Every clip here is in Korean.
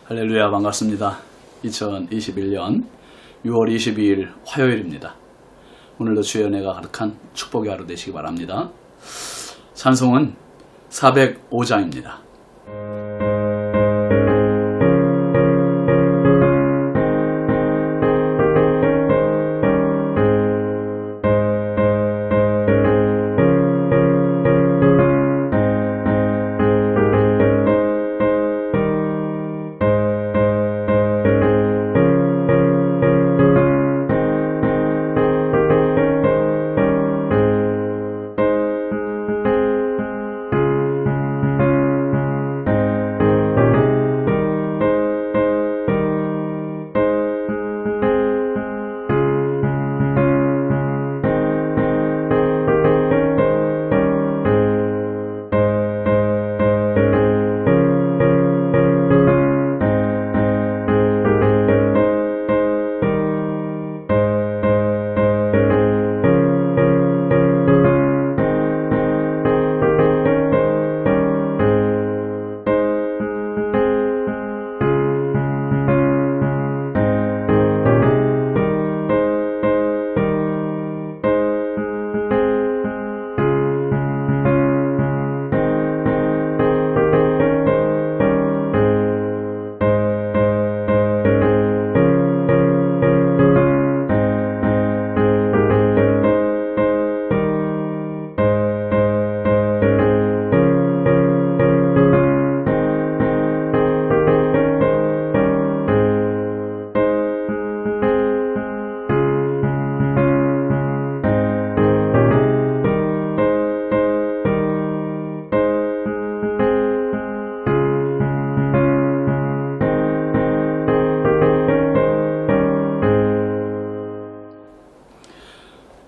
할렐루야, 반갑습니다. 2021년 6월 22일 화요일입니다. 오늘도 주의 은혜가 가득한 축복의 하루 되시기 바랍니다. 찬송은 405장입니다.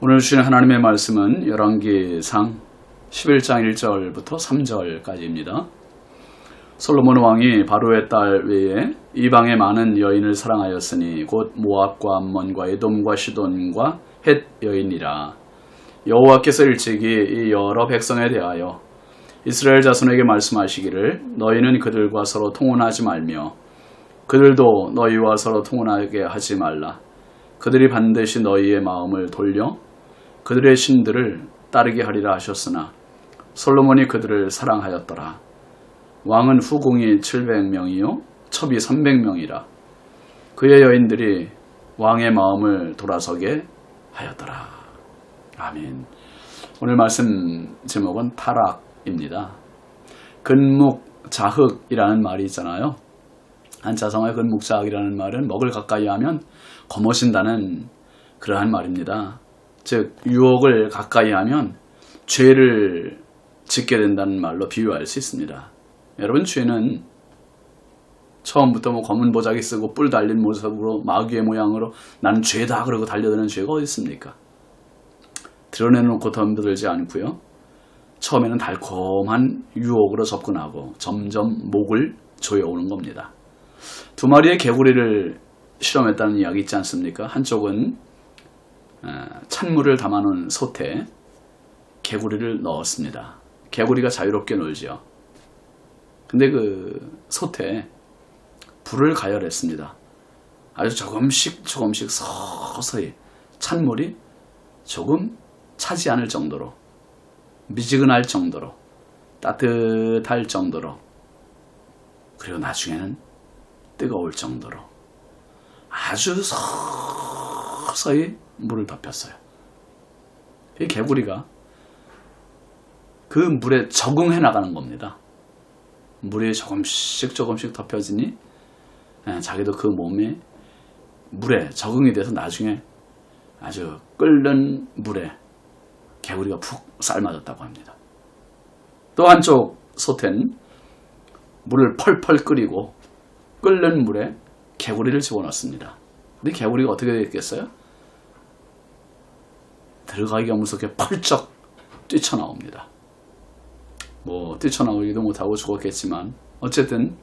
오늘 주시는 하나님의 말씀은 열왕기상 11장 1절부터 3절까지입니다. 솔로몬 왕이 바로의 딸 외에 이방의 많은 여인을 사랑하였으니 곧 모압과 암몬과 에돔과 시돈과 헷 여인이라. 여호와께서 일찍이 이 여러 백성에 대하여 이스라엘 자손에게 말씀하시기를 너희는 그들과 서로 통혼하지 말며 그들도 너희와 서로 통혼하게 하지 말라. 그들이 반드시 너희의 마음을 돌려 그들의 신들을 따르게 하리라 하셨으나 솔로몬이 그들을 사랑하였더라. 왕은 후궁이 700명이요 첩이 300명이라. 그의 여인들이 왕의 마음을 돌아서게 하였더라. 아멘. 오늘 말씀 제목은 타락입니다. 근묵자흑이라는 말이 있잖아요. 한자성어의 근묵자흑이라는 말은 먹을 가까이 하면 거머쥔다는 그러한 말입니다. 즉 유혹을 가까이 하면 죄를 짓게 된다는 말로 비유할 수 있습니다. 여러분, 죄는 처음부터 검은 보자기 쓰고 뿔 달린 모습으로 마귀의 모양으로 나는 죄다 그러고 달려드는 죄가 어디 있습니까? 드러내놓고 덤벼들지 않고요. 처음에는 달콤한 유혹으로 접근하고 점점 목을 조여오는 겁니다. 두 마리의 개구리를 실험했다는 이야기 있지 않습니까? 한쪽은 찬물을 담아놓은 솥에 개구리를 넣었습니다. 개구리가 자유롭게 놀죠. 근데 그 솥에 불을 가열했습니다. 아주 조금씩 서서히 찬물이 조금 차지 않을 정도로, 미지근할 정도로, 따뜻할 정도로, 그리고 나중에는 뜨거울 정도로 아주 서서히 물을 덮였어요. 이 개구리가 그 물에 적응해 나가는 겁니다. 물이 조금씩 덮여지니 자기도 그 몸에 물에 적응이 돼서 나중에 아주 끓는 물에 개구리가 푹 삶아졌다고 합니다. 또 한쪽 솥엔 물을 펄펄 끓이고 끓는 물에 개구리를 집어넣습니다. 근데 개구리가 어떻게 됐겠어요? 들어가기가 무섭게 펄쩍 뛰쳐나옵니다. 뛰쳐나오기도 못하고 죽었겠지만 어쨌든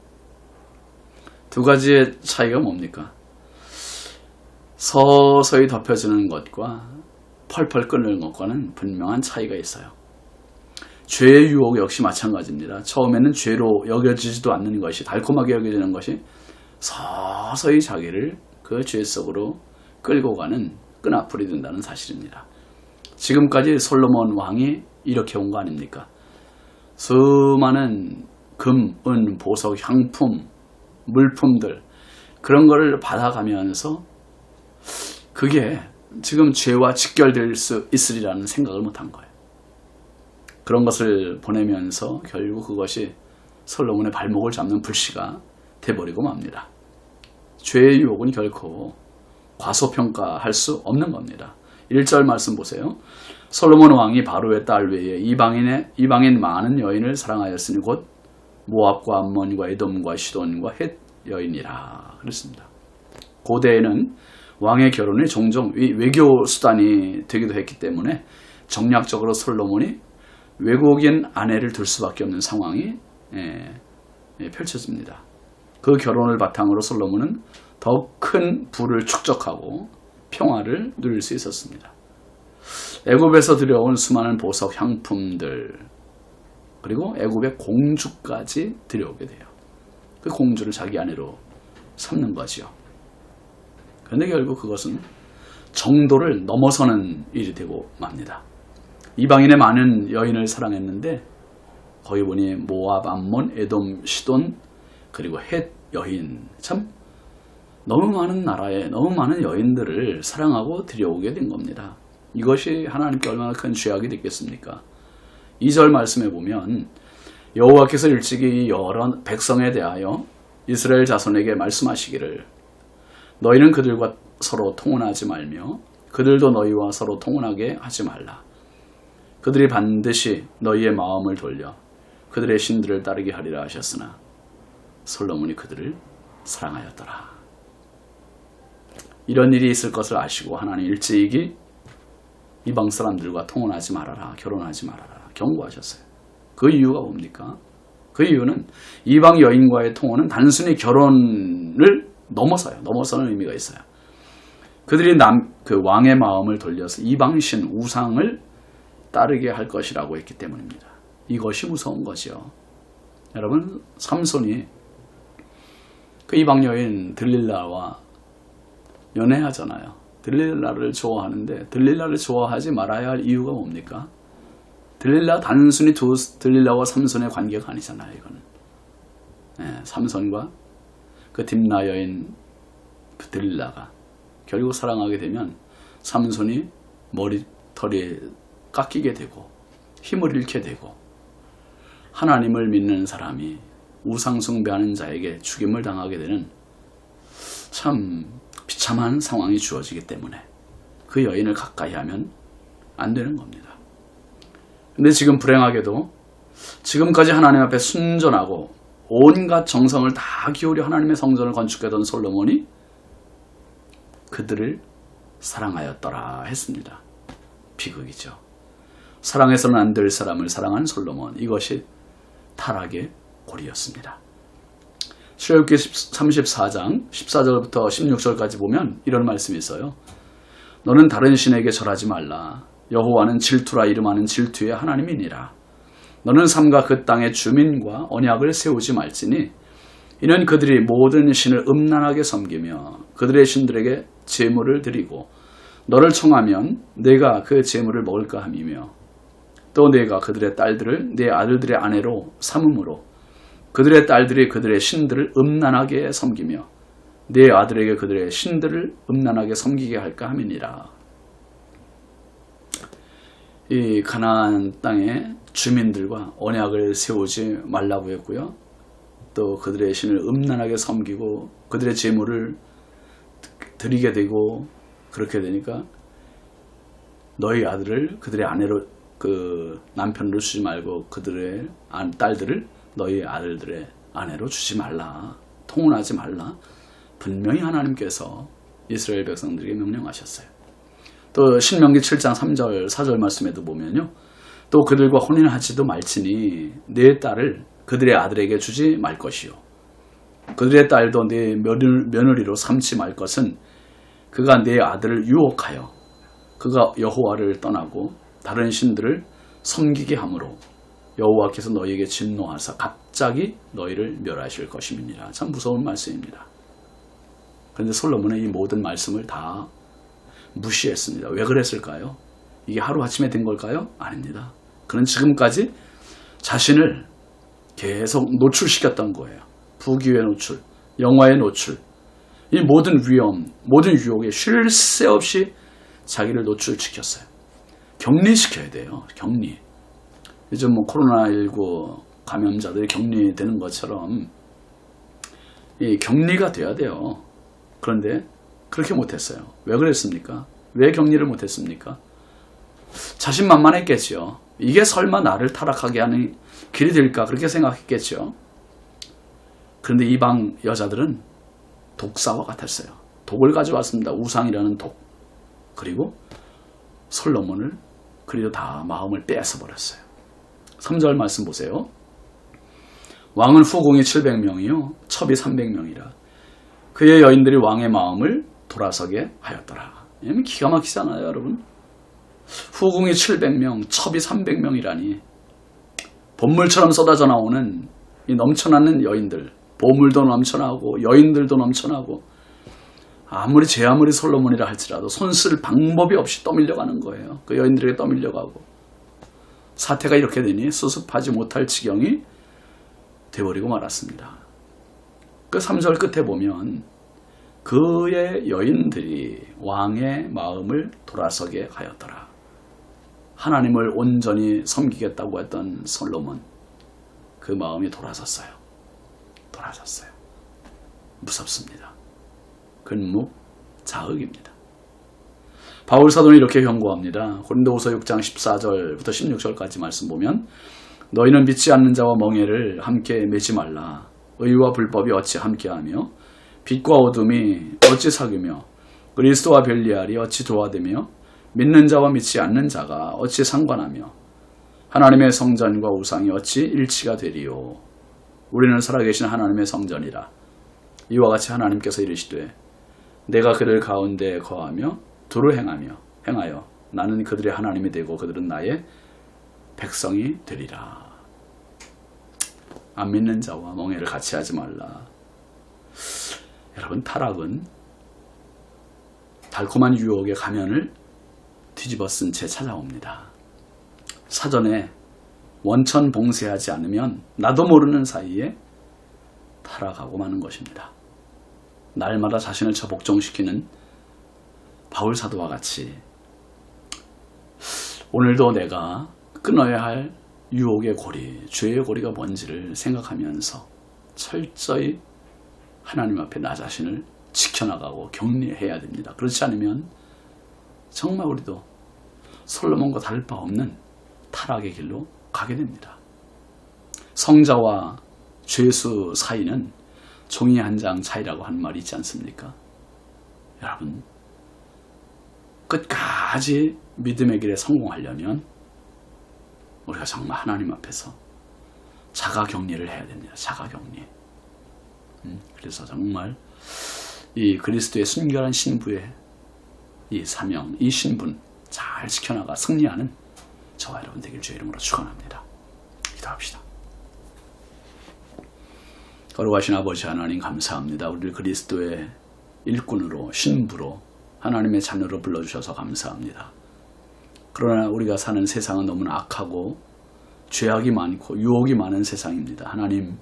두 가지의 차이가 뭡니까? 서서히 덮여지는 것과 펄펄 끓는 것과는 분명한 차이가 있어요. 죄의 유혹 역시 마찬가지입니다. 처음에는 죄로 여겨지지도 않는 것이, 달콤하게 여겨지는 것이 서서히 자기를 그 죄 속으로 끌고 가는 끈앞풀이 된다는 사실입니다. 지금까지 솔로몬 왕이 이렇게 온 거 아닙니까? 수많은 금, 은, 보석, 향품, 물품들 그런 거를 받아가면서 그게 지금 죄와 직결될 수 있으리라는 생각을 못한 거예요. 그런 것을 보내면서 결국 그것이 솔로몬의 발목을 잡는 불씨가 돼버리고 맙니다. 죄의 유혹은 결코 과소평가할 수 없는 겁니다. 1절 말씀 보세요. 솔로몬 왕이 바로의 딸 외에 이방인 많은 여인을 사랑하였으니 곧 모압과 암몬과 에돔과 시돈과 헷 여인이라 그랬습니다. 고대에는 왕의 결혼이 종종 외교 수단이 되기도 했기 때문에 정략적으로 솔로몬이 외국인 아내를 둘 수밖에 없는 상황이 펼쳐집니다. 그 결혼을 바탕으로 솔로몬은 더 큰 부를 축적하고 평화를 누릴 수 있었습니다. 애굽에서 들여온 수많은 보석 향품들 그리고 애굽의 공주까지 들여오게 돼요. 그 공주를 자기 아내로 삼는 거지요. 그런데 결국 그것은 정도를 넘어서는 일이 되고 맙니다. 이방인의 많은 여인을 사랑했는데 거기 보니 모압, 암몬, 에돔, 시돈 그리고 헷 여인 참 너무 많은 나라에 너무 많은 여인들을 사랑하고 들여오게 된 겁니다. 이것이 하나님께 얼마나 큰 죄악이 됐겠습니까? 2절 말씀에 보면 여호와께서 일찍이 여러 백성에 대하여 이스라엘 자손에게 말씀하시기를 너희는 그들과 서로 통혼하지 말며 그들도 너희와 서로 통혼하게 하지 말라. 그들이 반드시 너희의 마음을 돌려 그들의 신들을 따르게 하리라 하셨으나 솔로몬이 그들을 사랑하였더라. 이런 일이 있을 것을 아시고 하나님 일찍이 이방 사람들과 통혼하지 말아라, 결혼하지 말아라 경고하셨어요. 그 이유가 뭡니까? 그 이유는 이방 여인과의 통혼은 단순히 결혼을 넘어서는 의미가 있어요. 그들이 그 왕의 마음을 돌려서 이방신 우상을 따르게 할 것이라고 했기 때문입니다. 이것이 무서운 거죠. 여러분, 삼손이 그 이방 여인 들릴라와 연애하잖아요. 들릴라를 좋아하는데 들릴라를 좋아하지 말아야 할 이유가 뭡니까? 들릴라 단순히 들릴라와 삼손의 관계가 아니잖아요. 이거는 삼손과 그 딥나 여인 그 들릴라가 결국 사랑하게 되면 삼손이 머리털이 깎이게 되고 힘을 잃게 되고 하나님을 믿는 사람이 우상 숭배하는 자에게 죽임을 당하게 되는 참 비참한 상황이 주어지기 때문에 그 여인을 가까이 하면 안 되는 겁니다. 근데 지금 불행하게도 지금까지 하나님 앞에 순전하고 온갖 정성을 다 기울여 하나님의 성전을 건축하던 솔로몬이 그들을 사랑하였더라 했습니다. 비극이죠. 사랑해서는 안 될 사람을 사랑한 솔로몬, 이것이 타락의 골이었습니다. 출애굽기 34장 14절부터 16절까지 보면 이런 말씀이 있어요. 너는 다른 신에게 절하지 말라. 여호와는 질투라 이름하는 질투의 하나님이니라. 너는 삼가 그 땅의 주민과 언약을 세우지 말지니 이는 그들이 모든 신을 음란하게 섬기며 그들의 신들에게 제물을 드리고 너를 청하면 내가 그 제물을 먹을까 함이며 또 내가 그들의 딸들을 내 아들들의 아내로 삼음으로 그들의 딸들이 그들의 신들을 음란하게 섬기며 내 아들에게 그들의 신들을 음란하게 섬기게 할까 함이니라. 이 가나안 땅의 주민들과 언약을 세우지 말라고 했고요. 또 그들의 신을 음란하게 섬기고 그들의 제물을 드리게 되고 그렇게 되니까 너희 아들을 그들의 아내로 그 남편으로 주지 말고 그들의 딸들을 너희 아들들의 아내로 주지 말라. 통혼하지 말라. 분명히 하나님께서 이스라엘 백성들에게 명령하셨어요. 또 신명기 7장 3절 4절 말씀에도 보면요. 또 그들과 혼인하지도 말지니 내 딸을 그들의 아들에게 주지 말 것이요. 그들의 딸도 내 며느리로 삼지 말 것은 그가 내 아들을 유혹하여 그가 여호와를 떠나고 다른 신들을 섬기게 함으로 여호와께서 너희에게 진노하사 갑자기 너희를 멸하실 것임이니라. 참 무서운 말씀입니다. 그런데 솔로몬은 이 모든 말씀을 다 무시했습니다. 왜 그랬을까요? 이게 하루아침에 된 걸까요? 아닙니다. 그는 지금까지 자신을 계속 노출시켰던 거예요. 부귀의 노출, 영화의 노출, 이 모든 위험, 모든 유혹에 쉴 새 없이 자기를 노출시켰어요. 격리시켜야 돼요. 격리. 요즘 코로나19 감염자들이 격리되는 것처럼 이 격리가 돼야 돼요. 그런데 그렇게 못했어요. 왜 그랬습니까? 왜 격리를 못했습니까? 자신만만했겠죠. 이게 설마 나를 타락하게 하는 길이 될까 그렇게 생각했겠죠. 그런데 이방 여자들은 독사와 같았어요. 독을 가져왔습니다. 우상이라는 독. 그리고 솔로몬을 그리고 다 마음을 뺏어버렸어요. 3절 말씀 보세요. 왕은 후궁이 700명이요 첩이 300명이라 그의 여인들이 왕의 마음을 돌아서게 하였더라. 기가 막히잖아요, 여러분. 후궁이 700명, 첩이 300명이라니 본물처럼 쏟아져 나오는 이 넘쳐나는 여인들, 보물도 넘쳐나고 여인들도 넘쳐나고 아무리 솔로몬이라 할지라도 손 쓸 방법이 없이 떠밀려가는 거예요. 그 여인들에게 떠밀려가고 사태가 이렇게 되니 수습하지 못할 지경이 돼버리고 말았습니다. 그 3절 끝에 보면 그의 여인들이 왕의 마음을 돌아서게 하였더라. 하나님을 온전히 섬기겠다고 했던 솔로몬, 그 마음이 돌아섰어요. 무섭습니다. 근묵자흑입니다. 바울 사도는 이렇게 경고합니다. 고린도후서 6장 14절부터 16절까지 말씀 보면 너희는 믿지 않는 자와 멍에를 함께 매지 말라. 의와 불법이 어찌 함께하며 빛과 어둠이 어찌 사귀며 그리스도와 별리알이 어찌 조화되며 믿는 자와 믿지 않는 자가 어찌 상관하며 하나님의 성전과 우상이 어찌 일치가 되리요. 우리는 살아계신 하나님의 성전이라. 이와 같이 하나님께서 이르시되 내가 그들 가운데 거하며 두루 행하여 나는 그들의 하나님이 되고 그들은 나의 백성이 되리라. 안 믿는 자와 멍에를 같이 하지 말라. 여러분, 타락은 달콤한 유혹의 가면을 뒤집어 쓴 채 찾아옵니다. 사전에 원천 봉쇄하지 않으면 나도 모르는 사이에 타락하고 마는 것입니다. 날마다 자신을 저복종시키는 바울 사도와 같이 오늘도 내가 끊어야 할 유혹의 고리, 죄의 고리가 뭔지를 생각하면서 철저히 하나님 앞에 나 자신을 지켜나가고 격리해야 됩니다. 그렇지 않으면 정말 우리도 솔로몬과 다를 바 없는 타락의 길로 가게 됩니다. 성자와 죄수 사이는 종이 한 장 차이라고 하는 말이 있지 않습니까? 여러분, 끝까지 믿음의 길에 성공하려면 우리가 정말 하나님 앞에서 자가격리를 해야 됩니다. 자가격리. 그래서 정말 이 그리스도의 순결한 신부의 이 사명, 이 신분 잘 지켜나가 승리하는 저와 여러분 되길 주의 이름으로 축원합니다. 기도합시다. 거룩하신 아버지 하나님 감사합니다. 우리를 그리스도의 일꾼으로 신부로 하나님의 자녀로 불러주셔서 감사합니다. 그러나 우리가 사는 세상은 너무나 악하고 죄악이 많고 유혹이 많은 세상입니다. 하나님,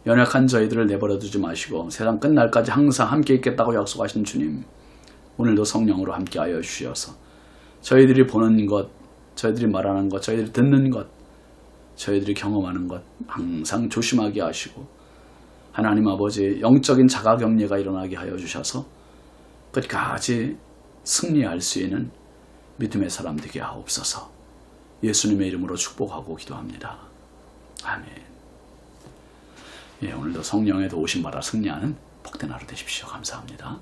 연약한 저희들을 내버려 두지 마시고 세상 끝날까지 항상 함께 있겠다고 약속하신 주님, 오늘도 성령으로 함께하여 주셔서 저희들이 보는 것, 저희들이 말하는 것, 저희들이 듣는 것, 저희들이 경험하는 것 항상 조심하게 하시고 하나님 아버지 영적인 자가격리가 일어나게 하여 주셔서 끝까지 승리할 수 있는 믿음의 사람 되게 하옵소서. 예수님의 이름으로 축복하고 기도합니다. 아멘. 예, 오늘도 성령의 도우심 받아 승리하는 복된 하루 되십시오. 감사합니다.